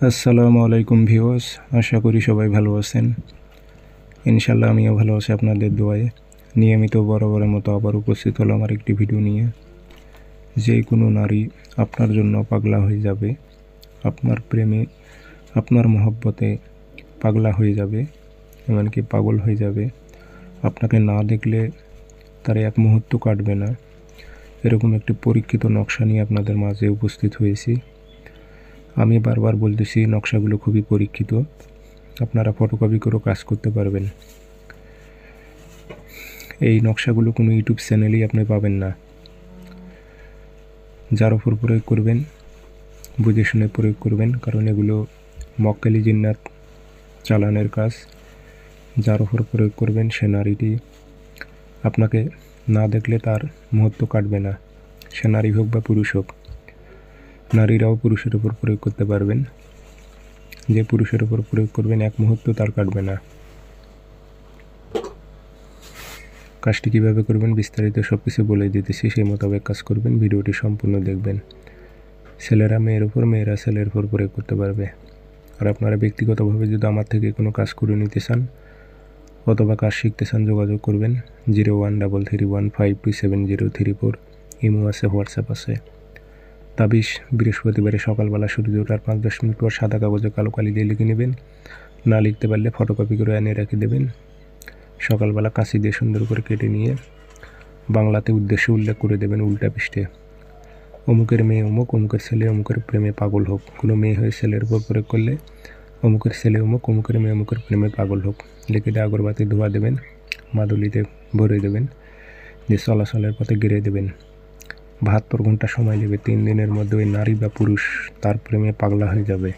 আসসালামু আলাইকুম ভিউয়ার্স, আশা করি সবাই ভালো আছেন। ইনশাল্লাহ আমিও ভালো আছি আপনাদের দোয়ায়। নিয়মিত বরাবরের মতো আবার উপস্থিত হলাম আর একটি ভিডিও নিয়ে। যে কোনো নারী আপনার জন্য পাগলা হয়ে যাবে, আপনার প্রেমে, আপনার মহব্বতে পাগলা হয়ে যাবে, এমনকি পাগল হয়ে যাবে। আপনাকে না দেখলে তার এক মুহূর্ত কাটবে না, এরকম একটি পরীক্ষিত নকশা নিয়ে আপনাদের মাঝে উপস্থিত হয়েছি। আমি বারবার বলতেছি নকশাগুলো খুবই পরীক্ষিত, আপনারা ফটোকপি করেও কাজ করতে পারবেন। এই নকশাগুলো কোনো ইউটিউব চ্যানেলেই আপনি পাবেন না। যার উপর প্রয়োগ করবেন বুঝে শুনে প্রয়োগ করবেন, কারণ এগুলো মক্কেলি জিন্নাত চালানের কাজ। যার উপর প্রয়োগ করবেন সে নারীটি আপনাকে না দেখলে তার মুহূর্ত কাটবে না, সে নারী হোক বা পুরুষ হোক। নারীরাও পুরুষের উপর প্রয়োগ করতে পারবেন। যে পুরুষের উপর প্রয়োগ করবেন এক মুহূর্ত তার কাটবে না। কাজটি কীভাবে করবেন বিস্তারিত সব কিছু বলে দিতেছি, সেই মোতাবেক কাজ করবেন। ভিডিওটি সম্পূর্ণ দেখবেন। ছেলেরা মেয়ের উপর, মেয়েরা ছেলের উপর প্রয়োগ করতে পারবে। আর আপনারা ব্যক্তিগতভাবে যদি আমার থেকে কোনো কাজ করে নিতে চান অথবা কাজ শিখতে চান, যোগাযোগ করবেন 0133152703 ইমো আছে, হোয়াটসঅ্যাপ আছে। তাবিজ বৃহস্পতিবারে সকালবেলা সূর্য ওঠার 5-10 মিনিট পর সাদা কাগজে কালো কালি দিয়ে লিখে নেবেন। না লিখতে পারলে ফটোকপি করে এনে রেখে দেবেন। সকালবেলা কাঁচি দিয়ে সুন্দর করে কেটে নিয়ে বাংলাতে উদ্দেশ্য উল্লেখ করে দেবেন উল্টা পৃষ্ঠে। অমুকের মেয়ে অমুক, অমুকের ছেলে অমুকের প্রেমে পাগল হোক। কোনো মেয়ে হয়ে ছেলের উপর প্রয়োগ করলে অমুকের ছেলে অমুক, অমুকের মেয়ে অমুকের প্রেমে পাগল হোক লিখে দিয়ে আগরবাতি ধোয়া দেবেন, মাদুলিতে ভরে দেবেন, দিয়ে চলাচলের পথে গেড়ে দেবেন। 72 ঘন্টা সময় নেবে। 3 দিনের মধ্যে ওই নারী বা পুরুষ তার প্রেমে পাগলা হয়ে যাবে।